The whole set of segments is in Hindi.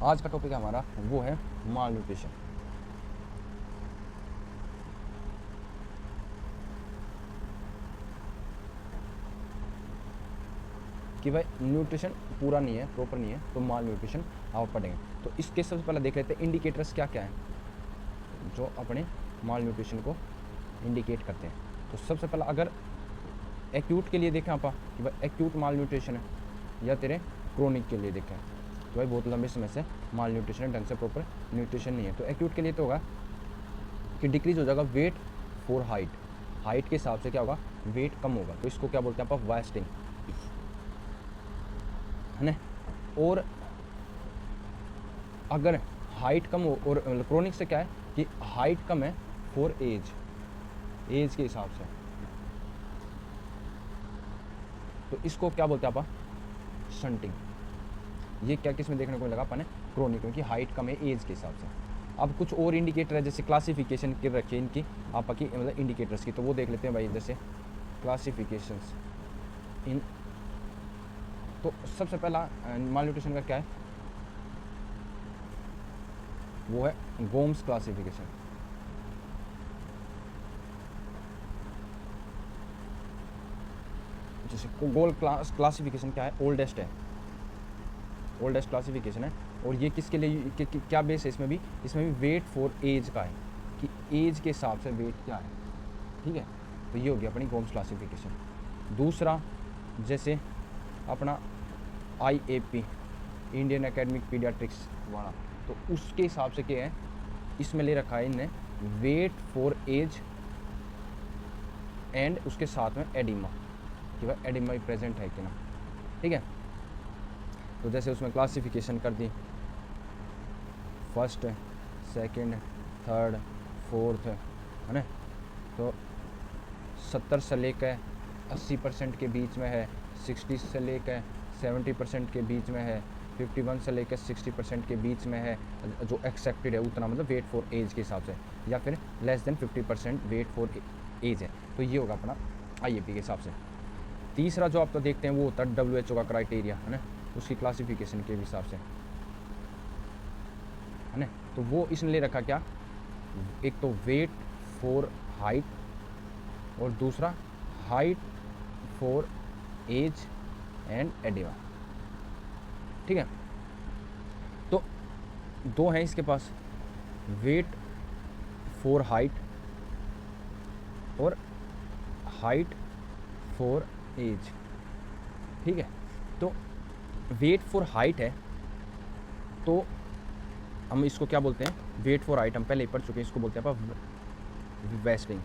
आज का टॉपिक हमारा वो है माल न्यूट्रिशन। कि भाई न्यूट्रिशन पूरा नहीं है, प्रॉपर नहीं है, तो माल न्यूट्रिशन आप पढ़ेंगे। तो इसके सबसे पहले देख लेते हैं इंडिकेटर्स क्या क्या हैं जो अपने माल न्यूट्रिशन को इंडिकेट करते हैं। तो सबसे पहला अगर एक्यूट के लिए देखें आप कि भाई एक्यूट माल न्यूट्रिशन है या तेरे क्रोनिक के लिए देखें तो भाई बहुत लंबे समय से माल न्यूट्रिशन है, ढंग से प्रॉपर न्यूट्रिशन नहीं है। तो एक्यूट के लिए तो होगा कि डिक्रीज हो जाएगा वेट फॉर हाइट, हाइट के हिसाब से क्या होगा, वेट कम होगा। तो इसको क्या बोलते हैं आप, वास्टिंग है ना। और अगर हाइट कम हो, और क्रोनिक से क्या है कि हाइट कम है फॉर एज, एज के हिसाब से, तो इसको क्या बोलते हैं आप, स्टंटिंग। ये क्या किस में देखने को लगा अपन, क्रोनिक, क्योंकि हाइट कम है एज के हिसाब से। अब कुछ और इंडिकेटर है, जैसे क्लासिफिकेशन कर रखी है इनकी आपकी, मतलब इंडिकेटर्स की, तो वो देख लेते हैं भाई। जैसे क्लासिफिकेशंस इन, तो सबसे पहला माल न्यूट्रिशन का क्या है, वो है गोम्स क्लासिफिकेशन। जैसे गोल क्लासिफिकेशन क्या है, ओल्डेस्ट है, ओल्डेस्ट क्लासिफिकेशन है। और ये किसके लिए क्या बेस है, इसमें भी वेट फॉर एज का है, कि एज के हिसाब से वेट क्या है, ठीक है। तो ये हो गया अपनी गोम्स क्लासिफिकेशन। दूसरा जैसे अपना IAP, इंडियन एकेडमिक पीडियाट्रिक्स वाला, तो उसके हिसाब से क्या है, इसमें ले रखा है इनने वेट फॉर एज एंड उसके साथ में एडिमा, कि भाई एडिमा भी प्रेजेंट है कि ना, ठीक है। तो जैसे उसमें क्लासिफिकेशन कर दी, फर्स्ट, सेकंड, थर्ड, फोर्थ, है ना। तो 70 से लेकर 80% के बीच में है, 60 से लेकर 70% के बीच में है, 51 से लेकर 60% के बीच में है, जो एक्सेप्टेड है उतना, मतलब वेट फॉर एज के हिसाब से, या फिर less than 50% weight for age है। तो ये होगा अपना IAP के हिसाब से। तीसरा जो आप तो देखते हैं वो होता है WHO का क्राइटेरिया, है ना, उसकी क्लासिफिकेशन के हिसाब से, है ना। तो वो इसने ले रखा क्या, एक तो वेट फॉर हाइट और दूसरा height for age and edema, ठीक है। तो दो हैं इसके पास, वेट फॉर हाइट और हाइट फॉर एज, ठीक है। तो वेट फॉर हाइट है, तो हम इसको क्या बोलते हैं, वेट फॉर हाइट हम पहले ही पढ़ चुके हैं, इसको बोलते हैं आप वेस्टिंग,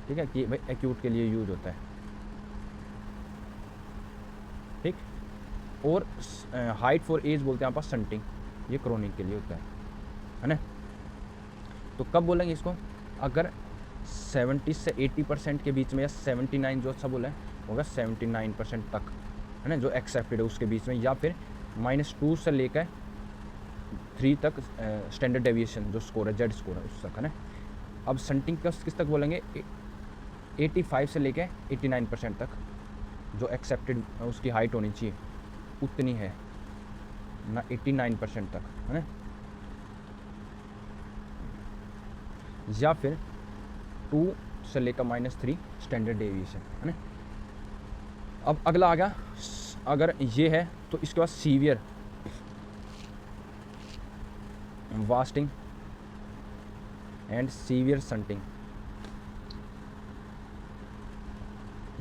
ठीक है, कि भाई एक्यूट के लिए यूज होता है, ठीक। और हाइट फॉर एज बोलते हैं आप स्टंटिंग, ये क्रोनिक के लिए होता है ना। तो कब बोलेंगे इसको, अगर 70 से 80% के बीच में, या 79 जो अच्छा बोला है होगा 79% तक, है ना, जो एक्सेप्टेड है उसके बीच में, या फिर -2 से लेकर 3 तक स्टैंडर्ड डेविएशन जो स्कोर है, जेड स्कोर है, उस तक, है ना। अब स्टंटिंग किस तक बोलेंगे, 85 से लेकर 89% तक जो एक्सेप्टेड उसकी हाइट होनी चाहिए उतनी है ना, 89% तक, है ना। या फिर 2 से लेकर -3 स्टैंडर्ड डेविएशन, है ना। अब अगला आ गया, अगर ये है तो इसके बाद severe wasting and severe stunting,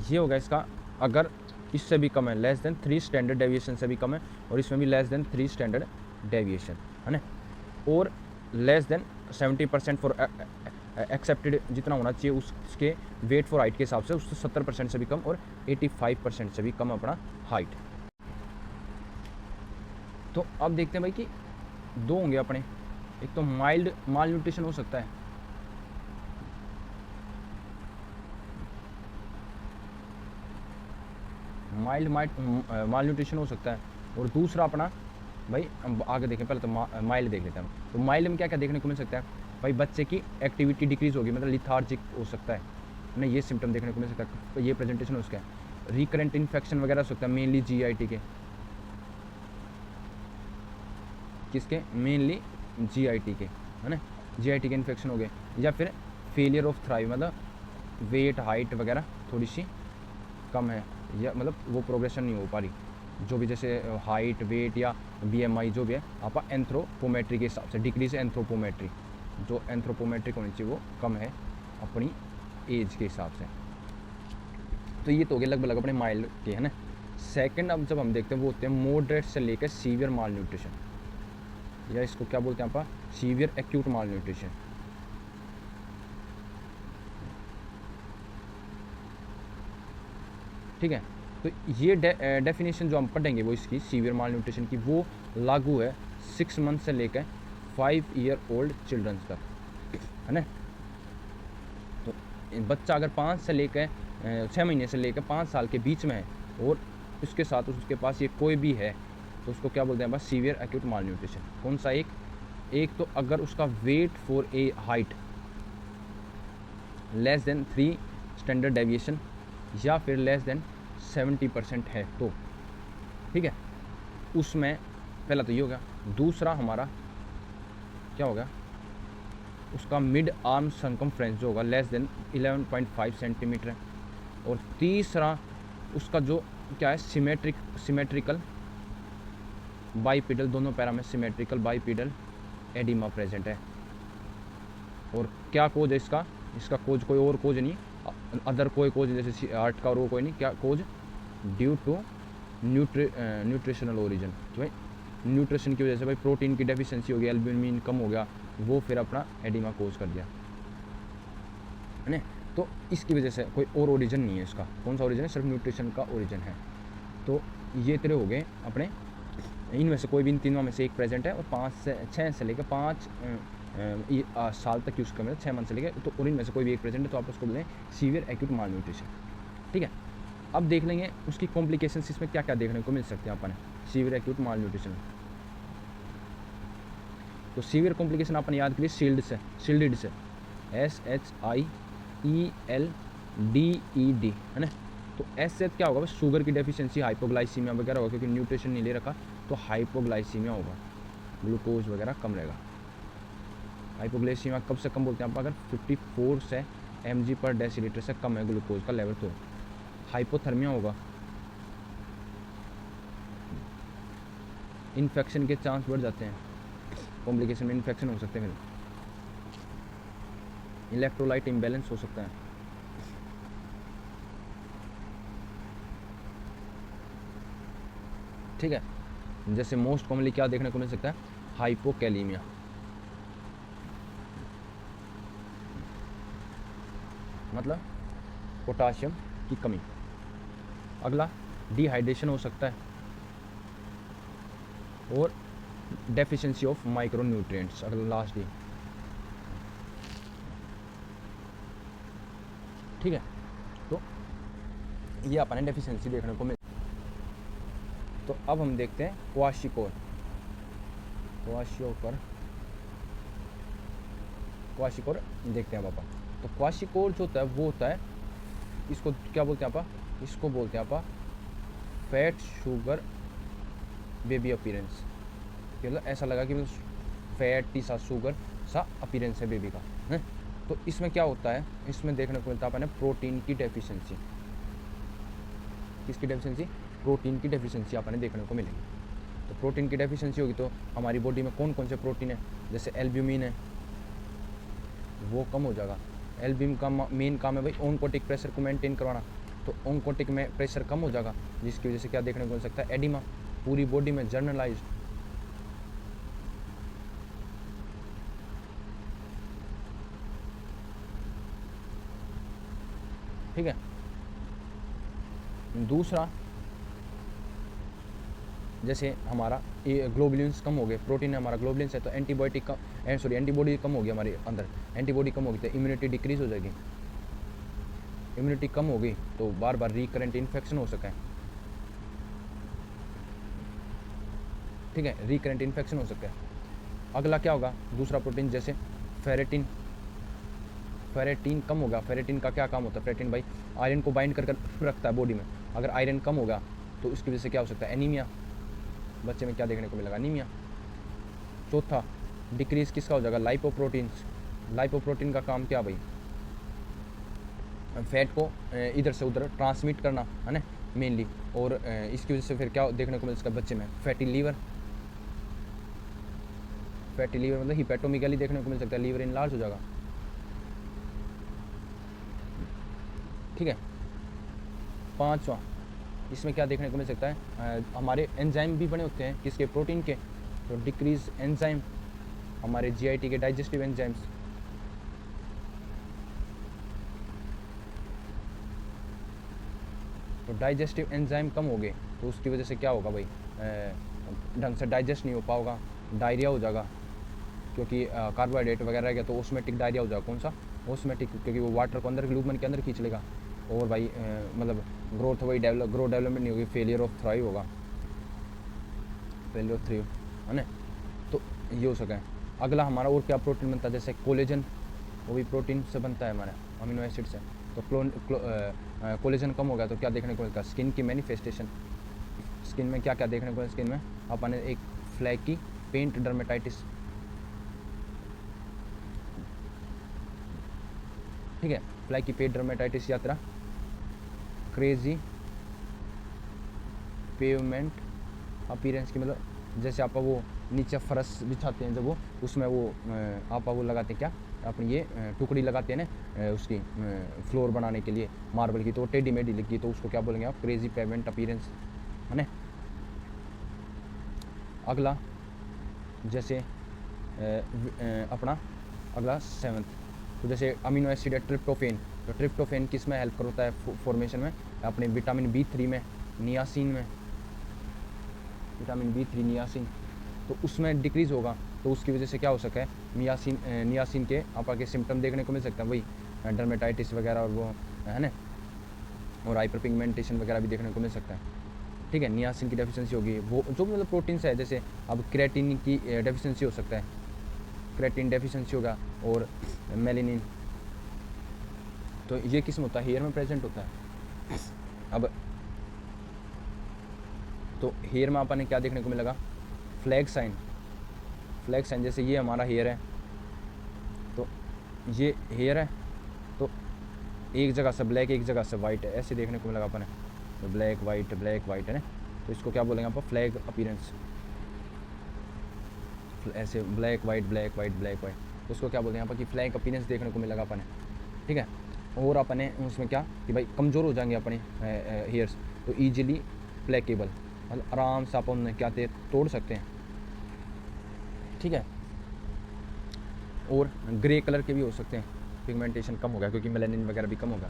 ये होगा इसका, अगर इससे भी कम है, लेस देन 3 स्टैंडर्ड डेविएशन से भी कम है, और इसमें भी लेस देन 3 स्टैंडर्ड डेविएशन, है ना। और लेस देन 70% फॉर एक्सेप्टेड जितना होना चाहिए उसके वेट फॉर हाइट के हिसाब से, उससे 70% से भी कम, और 85% से भी कम अपना हाइट। तो अब देखते हैं भाई कि दो होंगे अपने, एक तो माइल्ड माल न्यूट्रिशन हो सकता है, माइल्ड माल न्यूट्रिशन हो सकता है, और दूसरा अपना भाई आगे देखें, पहले तो माइल्ड देख लेते हैं। तो माइल्ड में क्या क्या देखने को मिल सकता है भाई, बच्चे की एक्टिविटी डिक्रीज होगी, मतलब लिथार्जिक हो सकता है ना, ये सिम्टम देखने को मिल सकता है, तो ये प्रेजेंटेशन उसका है। रिकरेंट इन्फेक्शन वगैरह हो सकता है, मेनली GIT के, किसके, मेनली जीआईटी के, है ना, जीआईटी के इन्फेक्शन हो गए, या फिर फेलियर ऑफ थ्राइव, मतलब वेट हाइट वगैरह थोड़ी सी कम है, या मतलब वो प्रोग्रेशन नहीं हो पा रही, जो भी जैसे हाइट वेट या बीएमआई जो भी है, आप एंथ्रोपोमेट्री के हिसाब से, डिक्रीज एंथ्रोपोमेट्री, जो एंथ्रोपोमेट्रिक होनी चाहिए वो कम है अपनी एज के हिसाब से। तो ये तो हो गया लगभग अपने माइल्ड के, है ना। सेकंड अब जब हम देखते हैं वो होते हैं मॉडरेट से लेकर सीवियर माल न्यूट्रिशन, या इसको क्या बोलते हैं आप, सीवियर एक्यूट माल न्यूट्रिशन। ठीक है, तो ये डेफिनेशन जो हम पढ़ेंगे वो इसकी सीवियर माल न्यूट्रिशन की, वो लागू है 6 मंथ से लेकर 5 ईयर ओल्ड चिल्ड्रंस तक, है ना। तो बच्चा अगर 5 से लेकर 6 महीने से लेकर 5 साल के बीच में है और उसके साथ उसके पास ये कोई भी है, तो उसको क्या बोलते हैं बस सीवियर एक्यूट माल न्यूट्रिशन। कौन सा एक तो अगर उसका weight for a height less than 3 standard deviation या फिर लेस देन 70% है तो, ठीक है, उसमें पहला तो ये हो गया। दूसरा हमारा क्या होगा, उसका मिड आर्म सर्कमफ्रेंस जो होगा लेस देन 11.5 सेंटीमीटर है। और तीसरा उसका जो क्या है, सिमेट्रिकल बाइपिडल, दोनों पैरा में सिमेट्रिकल बाइपिडल एडिमा प्रेजेंट है। और क्या कोज है इसका कोज कोई और कोज नहीं, अदर कोई कोज जैसे हार्ट का और वो कोई नहीं, क्या कोज, ड्यू टू न्यूट्रिशनल ओरिजिन, तो भाई न्यूट्रिशन की वजह से भाई प्रोटीन की डेफिशिएंसी हो गई, एल्ब्यूमिन कम हो गया, वो फिर अपना एडिमा कोज कर दिया, है ना। तो इसकी वजह से कोई और ओरिजिन नहीं है इसका। कौन सा ओरिजिन है, सिर्फ न्यूट्रिशन का ओरिजिन है। तो ये तेरे हो गए अपने, इनमें से कोई भी इन तीनों में से एक प्रेजेंट है, और 6 से लेकर 5 साल तक यूज़ करें, 6 मंथ से लेकर, तो और इनमें से कोई भी एक प्रेजेंट है तो आप उसको बोलें सीवियर एक्यूट माल न्यूट्रिशन, ठीक है। अब देख लेंगे उसकी कॉम्प्लिकेशंस इसमें क्या क्या देखने को मिल सकते हैं अपन सीवियर एक्यूट माल न्यूट्रिशन। तो सीवियर कॉम्प्लिकेशन अपन याद करिए शील्ड से SHIELDED, है ना। तो एस से क्या होगा, बस शुगर की डेफिशिएंसी, हाइपोग्लाइसीमिया वगैरह होगा, क्योंकि न्यूट्रिशन नहीं ले रखा तो हाइपोग्लाइसीमिया होगा, ग्लूकोज वगैरह कम रहेगा। हाइपोग्लाइसीमिया कब से कम बोलते हैं आप, अगर 54 से mg पर डेसीलीटर से कम है ग्लूकोज का लेवल, तो हाइपोथर्मिया होगा। इन्फेक्शन के चांस बढ़ जाते हैं, कॉम्प्लिकेशन में इन्फेक्शन हो सकते हैं, फिर इलेक्ट्रोलाइट इम्बैलेंस हो सकता है। ठीक है, जैसे मोस्ट कॉमनली क्या देखने को मिल सकता है, हाइपोकैलीमिया, मतलब पोटाशियम की कमी। अगला डिहाइड्रेशन हो सकता है, और डेफिशिएंसी ऑफ माइक्रोन्यूट्रिएंट्स, अगला लास्ट डी, ठीक है। तो ये अपन डेफिशिएंसी देखने को मिल। तो अब हम देखते हैं क्वाशिकोर देखते हैं पापा। तो क्वाशिकोर जो होता है वो होता है, इसको क्या बोलते हैं आपा, इसको बोलते हैं आपा फैट शुगर बेबी अपीयरेंस, मतलब ऐसा लगा कि फैटी सा शुगर सा अपीयरेंस है बेबी का, है। तो इसमें क्या होता है, इसमें देखने को मिलता है अपने प्रोटीन की डेफिशिएंसी। किसकी डेफिशिएंसी, प्रोटीन की डेफिशिएंसी अपने देखने को मिलेगी। तो प्रोटीन की डेफिशिएंसी होगी तो हमारी बॉडी में कौन कौन से प्रोटीन है, जैसे एल्ब्यूमिन है वो कम हो जाएगा। एल्ब्यूमिन का मेन काम है भाई ऑन्कोटिक प्रेशर को मेंटेन करवाना, तो ऑन्कोटिक में प्रेशर कम हो जाएगा, जिसकी वजह से क्या देखने को मिल सकता है, एडिमा पूरी बॉडी में जर्नलाइज्ड। ठीक है। दूसरा जैसे हमारा ग्लोबुलिन्स कम हो गए, प्रोटीन हमारा ग्लोबुलिन्स है तो एंटीबॉडी कम होगी हमारे अंदर, एंटीबॉडी कम होगी तो इम्यूनिटी डिक्रीज हो जाएगी। इम्यूनिटी कम हो गई तो बार बार रिकरेंट इन्फेक्शन हो सके, ठीक है, रिकरेंट इन्फेक्शन हो सकता है। अगला क्या होगा, दूसरा प्रोटीन जैसे फेरेटिन कम होगा। फेरेटिन का क्या काम होता है, फेरेटिन भाई आयरन को बाइंड कर रखता है बॉडी में। अगर आयरन कम होगा तो उसकी वजह से क्या हो सकता है, एनीमिया, बच्चे में क्या देखने को मिलेगा, एनीमिया। चौथा डिक्रीज किसका हो जाएगा, लाइपोप्रोटीन्स। लाइपोप्रोटीन का काम क्या भाई, फैट को इधर से उधर ट्रांसमिट करना है ना मेनली, और इसकी वजह से फिर क्या देखने को मिल सकता है बच्चे में, फैटी लीवर। फैटी लीवर मतलब हिपैटोमेगाली देखने को मिल सकता है, लीवर इनलार्ज हो जाएगा। ठीक है। पांचवा इसमें क्या देखने को मिल सकता है, हमारे एंजाइम भी बने होते हैं किसके, प्रोटीन के, तो डिक्रीज एंजाइम, हमारे जीआईटी के डाइजेस्टिव एंजाइम्स। तो डाइजेस्टिव एंजाइम कम हो गए तो उसकी वजह से क्या होगा भाई, ढंग से डाइजेस्ट नहीं हो पाएगा, डायरिया हो जाएगा, क्योंकि कार्बोहाइड्रेट वगैरह रह गया तो ऑस्मोटिक डायरिया हो जाएगा। कौन सा, ऑस्मोटिक, क्योंकि वो वाटर को अंदर ग्लूमन के अंदर खींच लेगा, और भाई मतलब ग्रोथ वही ग्रो डेवलपमेंट नहीं होगी, फेलियर ऑफ थ्राइव होगा, फेलियर ऑफ थ्राइव है ना। तो ये हो सका है। अगला हमारा और क्या प्रोटीन बनता है, जैसे कोलेजन, वो भी प्रोटीन से बनता है हमारा, अमीनो एसिड से। तो कोलेजन कम हो गया तो क्या देखने को मिलता है, स्किन की मैनिफेस्टेशन। स्किन में क्या क्या देखने को मिलता है, स्किन में अपन एक फ्लैकी पेंट डर्मेटाइटिस, ठीक है, फ्लैकी पेंट डर्मेटाइटिस, या तेरा क्रेजी पेवमेंट अपीयरेंस की, मतलब जैसे आप वो नीचे फर्श बिछाते हैं जब वो, उसमें वो आप वो लगाते हैं क्या, अपनी ये टुकड़ी लगाते हैं ना उसकी फ्लोर बनाने के लिए मार्बल की, तो टेढ़ी मेढ़ी लगी, तो उसको क्या बोलेंगे आप, क्रेजी पेवमेंट अपीयरेंस है ना। अगला जैसे अपना अगला 7th, तो जैसे अमीनो एसिड है ट्रिप्टोफेन, तो ट्रिप्टोफेन किस में हेल्प करता है फॉर्मेशन में, अपने विटामिन B3 में, नियासिन में, विटामिन B3 नियासिन, तो उसमें डिक्रीज़ होगा, तो उसकी वजह से क्या हो सका है, नियासिन के आपा के सिम्टम देखने को मिल सकता है, वही डर्मेटाइटिस वगैरह और वो है ना, और हाइपर पिगमेंटेशन वगैरह भी देखने को मिल सकता है। ठीक है, नियासिन की डेफिशिएंसी होगी, वो जो मतलब प्रोटीन से है, जैसे अब क्रेटिन की डेफिशिएंसी हो सकता है, क्रेटिन डेफिशिएंसी होगा, और मेलानिन, तो ये किस्म होता है, हेयर में प्रेजेंट होता है। अब तो हेयर में अपन ने क्या देखने को मिलेगा, फ्लैग साइन। फ्लैग साइन जैसे ये हमारा हेयर है, तो ये हेयर है, तो एक जगह से ब्लैक एक जगह से वाइट है, ऐसे देखने को मिलेगा अपन, तो ब्लैक वाइट है ना, तो इसको क्या बोलेंगे आप, फ्लैग अपीयरेंस। ऐसे ब्लैक वाइट तो उसको क्या बोलते हैं आप कि फ्लैग अपीयरेंस देखने को मिलेगा अपन, ठीक है। और अपने उसमें क्या कि भाई कमज़ोर हो जाएंगे अपने हेयर्स, तो ईजिली प्लेकेबल, मतलब आराम से आप उन्हें क्या तोड़ सकते हैं, ठीक है। और ग्रे कलर के भी हो सकते हैं, पिगमेंटेशन कम हो गया क्योंकि मेलानिन वगैरह भी कम होगा,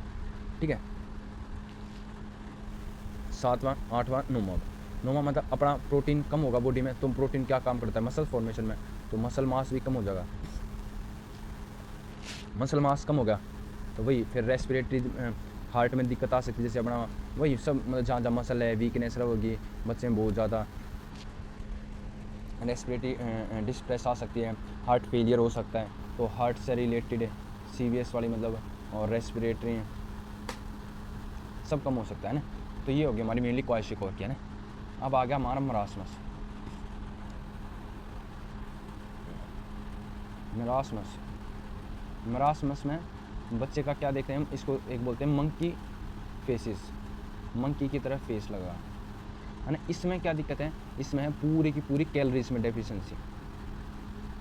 ठीक है। 7वां 8वां नोमा मतलब अपना प्रोटीन कम होगा बॉडी में, तो प्रोटीन क्या काम करता है, मसल फॉर्मेशन में, तो मसल मास भी कम हो जाएगा। मसल मास कम होगा तो वही फिर रेस्पिरेटरी हार्ट में दिक्कत आ सकती है, जैसे अपना वही सब मतलब जहाँ जहाँ मसल है वीकनेस होगी बच्चे में, बहुत ज़्यादा रेस्पिरेटरी डिस्ट्रेस आ सकती है, हार्ट फेलियर हो सकता है, तो हार्ट से रिलेटेड सीवीएस वाली मतलब और रेस्पिरेटरी सब कम हो सकता है ना। तो ये हो गया हमारी मेनली क्वाशिक की है ना। अब आ गया हमारा मरासमस। मरासमस में बच्चे का क्या देखते हैं हम, इसको एक बोलते हैं मंकी फेसेस, मंकी की तरह फेस लगा है ना। इसमें क्या दिक्कत है, इसमें है पूरी की पूरी कैलोरीज में डेफिशिएंसी,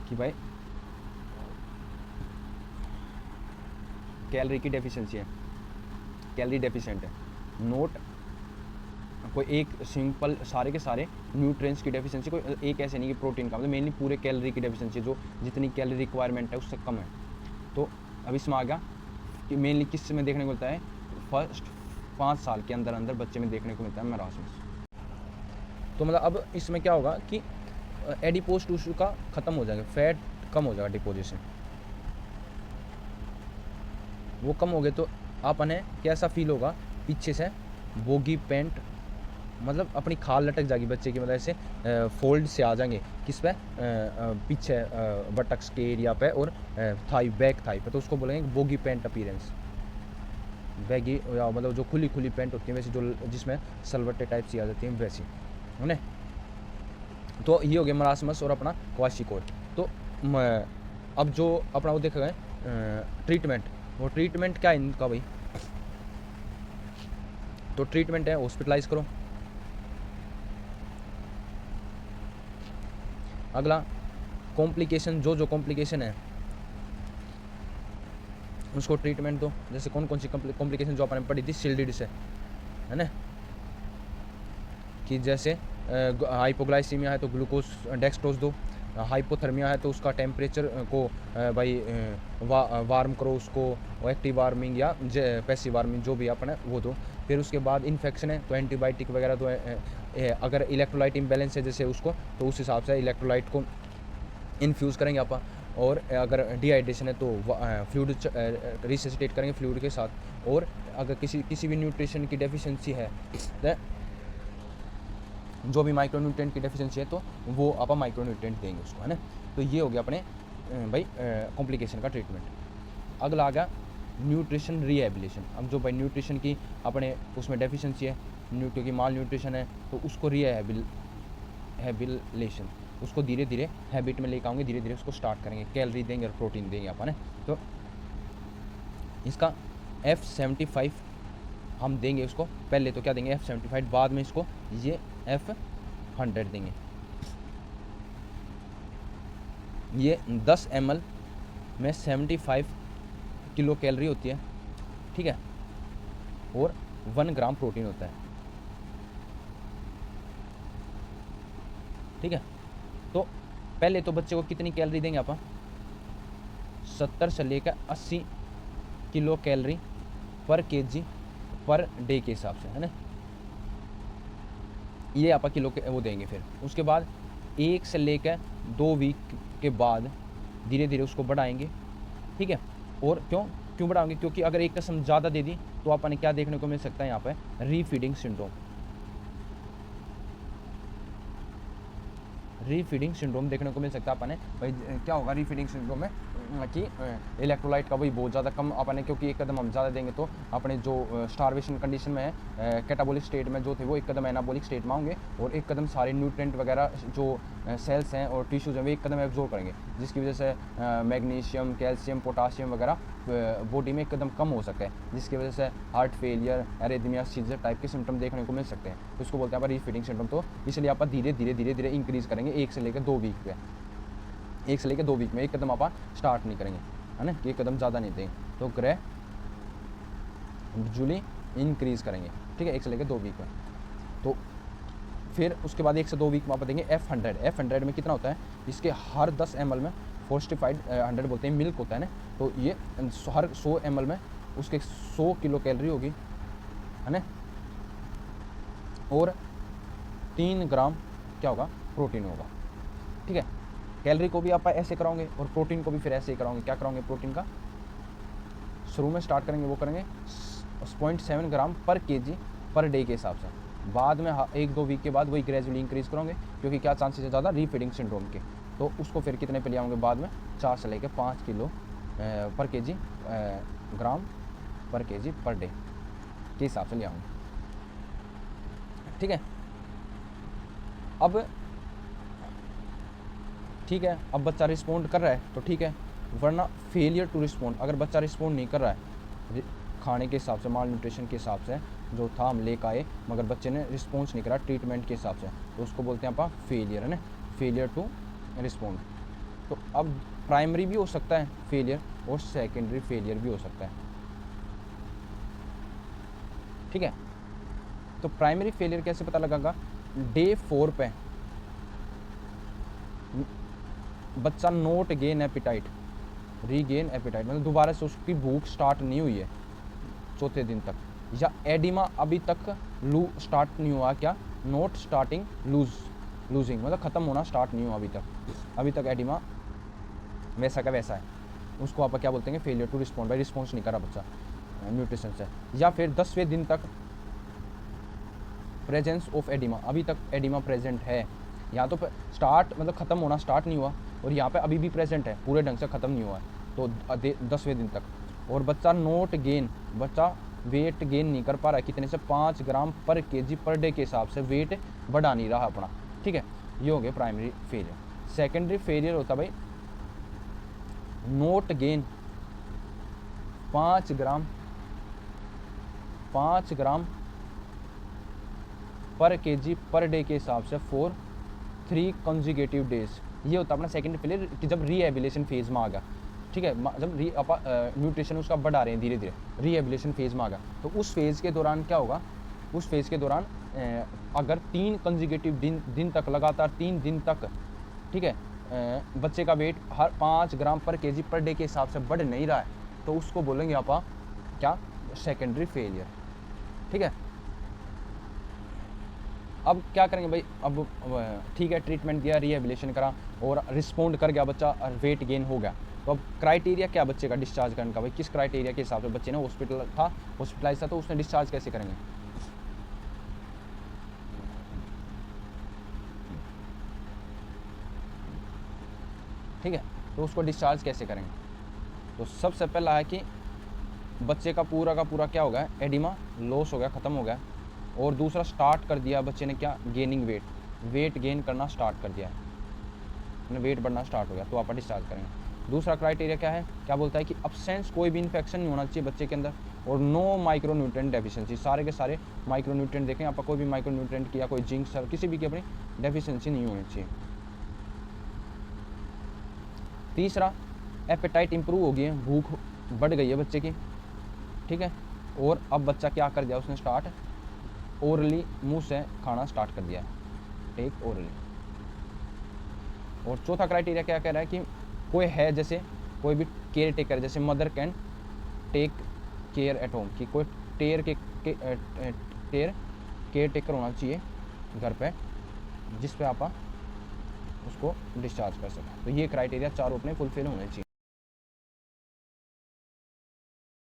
कि भाई कैलोरी की डेफिशिएंसी है, कैलोरी डेफिशिएंट है, नोट कोई एक सिंपल सारे के सारे न्यूट्रिएंट्स की डेफिशिएंसी, कोई एक ऐसे नहीं कि प्रोटीन का, मतलब मेनली पूरे कैलोरी की डेफिशिएंसी, जो जितनी कैलोरी रिक्वायरमेंट है उससे कम है। तो अब इसमें आ गया कि मेनली किस में देखने को मिलता है, फर्स्ट 5 साल के अंदर अंदर बच्चे में देखने को मिलता है मरासमस। तो मतलब अब इसमें क्या होगा कि एडिपोज टिश्यू का ख़त्म हो जाएगा, फैट कम हो जाएगा, डिपोजिशन वो कम हो गए, तो आप उन्हें कैसा फील होगा, पीछे से बोगी पैंट, मतलब अपनी खाल लटक जाएगी बच्चे की, मतलब ऐसे फोल्ड से आ जाएंगे किस पे, पीछे बटक्स के एरिया पे और थाई, बैक थाई पे, तो उसको बोलेंगे बोगी पैंट अपीयरेंस। बैगी या मतलब जो खुली खुली पैंट होती है वैसे, जो जिसमें सलवटे टाइप सी आ जाती हैं वैसी है ना। तो ये हो गया मरासमस और अपना क्वाशीकोड। तो अब जो अपना वो देखा गया ट्रीटमेंट, वो ट्रीटमेंट क्या है इनका भाई, तो ट्रीटमेंट है हॉस्पिटलाइज करो। अगला कॉम्प्लिकेशन, जो कॉम्प्लिकेशन है उसको ट्रीटमेंट दो। जैसे कौन कौन सी कॉम्प्लिकेशन जो आपने पढ़ी थी शिल्डेड से, है ना, कि जैसे हाइपोग्लाइसीमिया है तो ग्लूकोज डेक्सट्रोज दो, हाइपोथर्मिया है तो उसका टेम्परेचर को भाई वार्म करो उसको, एक्टिव वार्मिंग या पैसिव वार्मिंग जो भी अपने वो दो। फिर उसके बाद इन्फेक्शन है तो एंटीबायोटिक वगैरह दो। अगर इलेक्ट्रोलाइट इम्बैलेंस है जैसे उसको, तो उस हिसाब से इलेक्ट्रोलाइट को इन्फ्यूज़ करेंगे आप। और अगर डिहाइड्रेशन है तो फ्लूइड रिससिटेट करेंगे फ्लूइड के साथ। और अगर किसी भी न्यूट्रिशन की डेफिशिएंसी है, जो भी माइक्रोन्यूट्रिएंट की डेफिशिएंसी है, तो वो आप माइक्रोन्यूट्रिएंट देंगे उसको, है ना। तो ये हो गया अपने भाई कॉम्प्लिकेशन का ट्रीटमेंट। अगला आ गया न्यूट्रिशन रिहेबिलिटेशन। अब जो भाई न्यूट्रिशन की अपने उसमें डेफिशिएंसी है, क्योंकि माल न्यूट्रिशन है, तो उसको रिहेबिलिटेशन, उसको धीरे धीरे हैबिट में लेकर आएंगे, धीरे धीरे उसको स्टार्ट करेंगे, कैलोरी देंगे और प्रोटीन देंगे अपन। तो इसका F75 हम देंगे उसको, पहले तो क्या देंगे F75, बाद में इसको ये F100 देंगे। ये 10 ml में 75 किलो कैलोरी होती है, ठीक है, और 1 ग्राम प्रोटीन होता है, ठीक है। तो पहले तो बच्चे को कितनी कैलोरी देंगे आप, 70 से लेकर 80 किलो कैलोरी पर केजी पर डे के हिसाब से, है ना, ये आप किलो के वो देंगे। फिर उसके बाद 1 से लेकर 2 वीक के बाद धीरे धीरे उसको बढ़ाएंगे, ठीक है। और क्यों बढ़ाएंगे, क्योंकि अगर एक कसम ज़्यादा दे दी तो आपने क्या देखने को मिल सकता है यहाँ पे, रीफीडिंग सिंड्रोम देखने को मिल सकता है अपने। भाई क्या होगा रीफीडिंग सिंड्रोम में, कि इलेक्ट्रोलाइट का वही बहुत ज़्यादा कम अपने, क्योंकि एक कदम हम ज़्यादा देंगे तो अपने जो स्टारवेशन कंडीशन में है, कैटाबॉलिक स्टेट में जो थे वो एक कदम एनाबॉलिक स्टेट में होंगे, और एक कदम सारे न्यूट्रिएंट वगैरह जो सेल्स हैं और टिश्यूज हैं वो एक कदम एब्जॉर्ब करेंगे, जिसकी वजह से मैग्नीशियम, कैल्शियम, पोटाशियम वगैरह बॉडी में एक कदम कम हो सकता है, जिसकी वजह से heart failure, arrhythmia, seizure type के सिम्टम देखने को मिल सकते हैं। तो इसको बोलते हैं आप रीफीडिंग सिंड्रोम। तो इसलिए आप धीरे धीरे इंक्रीज़ करेंगे 1 से लेकर 2 वीक पे, 1 से लेकर 2 वीक में एक कदम आप स्टार्ट नहीं करेंगे, है ना, एक कदम ज़्यादा नहीं देंगे, तो ग्रेजुअली इंक्रीज़ करेंगे, ठीक है, 1 से लेकर 2 वीक में। तो फिर उसके बाद 1 से 2 वीक में आप देंगे F100 में कितना होता है, इसके हर 10 ml में फोर्टिफाइड 100 बोलते हैं मिल्क होता है ना, तो ये हर 100 ml में उसके 100 किलो कैलोरी होगी, है ना, और 3 ग्राम क्या होगा, प्रोटीन होगा, ठीक है। कैलोरी को भी आप ऐसे कराओगे और प्रोटीन को भी फिर ऐसे ही कराओगे। क्या कराओगे, प्रोटीन का शुरू में स्टार्ट करेंगे वो करेंगे 0.7 ग्राम पर केजी पर डे के हिसाब से, बाद में 1-2 वीक के बाद वही ग्रेजुअली इंक्रीज़ करोगे, क्योंकि क्या चांसेस है ज़्यादा रीफीडिंग सिंड्रोम के। तो उसको फिर कितने पे ले आओगे, बाद में 4 से लेकर 5 किलो पर केजी ग्राम पर केजी पर डे के हिसाब से ले आऊँगे, ठीक है। अब ठीक है, अब बच्चा रिस्पॉन्ड कर रहा है तो ठीक है, वरना फेलियर टू रिस्पॉन्ड, अगर बच्चा रिस्पॉन्ड नहीं कर रहा है खाने के हिसाब से, माल न्यूट्रिशन के हिसाब से जो था हम लेकर आए, मगर बच्चे ने रिस्पॉन्स नहीं करा ट्रीटमेंट के हिसाब से, तो उसको बोलते हैं आप फेलियर, है ना, फेलियर टू रिस्पॉन्ड। तो अब प्राइमरी भी हो सकता है फेलियर और सेकेंडरी फेलियर भी हो सकता है, ठीक है। तो प्राइमरी फेलियर कैसे पता लगेगा, डे 4 पे बच्चा note gain appetite, regain appetite, मतलब दोबारा से उसकी भूख स्टार्ट नहीं हुई है 4थे दिन तक, या एडिमा अभी तक स्टार्ट नहीं हुआ, क्या नोट स्टार्टिंग लूजिंग, मतलब ख़त्म होना स्टार्ट नहीं हुआ अभी तक एडिमा वैसा का वैसा है, उसको आप क्या बोलते हैं, फेलियर टू रिस्पॉन्ड, भाई रिस्पॉन्स नहीं करा बच्चा न्यूट्रिशन से। या फिर 10वें दिन तक प्रेजेंस ऑफ एडिमा, अभी तक एडिमा प्रेजेंट है, यहाँ तो स्टार्ट मतलब ख़त्म होना स्टार्ट नहीं हुआ, और यहाँ पे अभी भी प्रेजेंट है, पूरे ढंग से ख़त्म नहीं हुआ है, तो 10वें दिन तक। और बच्चा बच्चा वेट गेन नहीं कर पा रहा है, कितने से 5 ग्राम पर केजी पर डे के हिसाब से वेट बढ़ा नहीं रहा अपना, ठीक है। ये हो गया प्राइमरी फेलियर। सेकेंडरी फेलियर होता भाई नोट गेन 5 ग्राम पर केजी पर डे के हिसाब से फॉर 3 कंजिक्यूटिव डेज। ये होता है अपना सेकेंडरी फेलियर कि जब रीहेबिलिटेशन फेज में आ गया, ठीक है, जब न्यूट्रिशन उसका बढ़ा रहे हैं धीरे धीरे, रीहेबिलिटेशन फेज में आ गया, तो उस फेज़ के दौरान क्या होगा, उस फेज़ के दौरान अगर 3 कंजिक्यूटिव दिन तक लगातार 3 दिन तक, ठीक है, बच्चे का वेट हर 5 ग्राम पर केजी पर डे के हिसाब से बढ़ नहीं रहा है, तो उसको बोलेंगे आप क्या, सेकेंडरी फेलियर। ठीक है, अब क्या करेंगे भाई, अब ठीक है ट्रीटमेंट दिया, रिहेबिलिटेशन करा और रिस्पॉन्ड कर गया बच्चा, वेट गेन हो गया, तो अब क्राइटेरिया क्या बच्चे का डिस्चार्ज करने का, भाई किस क्राइटेरिया के हिसाब से बच्चे ने हॉस्पिटलाइज था तो उसने डिस्चार्ज कैसे करेंगे। ठीक है, तो उसको डिस्चार्ज कैसे करेंगे, तो सबसे पहला है कि बच्चे का पूरा क्या हो गया, एडिमा लॉस हो गया, ख़त्म हो गया, और दूसरा स्टार्ट कर दिया बच्चे ने क्या, गेनिंग वेट गेन करना स्टार्ट कर दिया है, वेट बढ़ना स्टार्ट हो गया, तो आप डिस्चार्ज करेंगे। दूसरा क्राइटेरिया क्या है, क्या बोलता है कि अब्सेंस, कोई भी इन्फेक्शन नहीं होना चाहिए बच्चे के अंदर, और नो माइक्रोन्यूट्रिएंट डेफिशिएंसी, सारे के सारे माइक्रोन्यूट्रिएंट देखें आप, कोई भी माइक्रोन्यूट्रिएंट की या कोई जिंक सर किसी भी की अपनी डेफिशिएंसी नहीं होनी चाहिए। तीसरा, एपेटाइट इंप्रूव हो गई है, भूख बढ़ गई है बच्चे की, ठीक है, और अब बच्चा क्या कर दिया उसने, स्टार्ट ओरली, मुंह से खाना स्टार्ट कर दिया है, टेक ओरली। और चौथा क्राइटेरिया क्या कह रहा है कि कोई है, जैसे कोई भी केयर टेकर, जैसे mother can take care at home, कि कोई केयर टेकर होना चाहिए घर पे, जिस पे आप उसको डिस्चार्ज कर सकें। तो ये क्राइटेरिया चारों अपने फुलफिल होने चाहिए।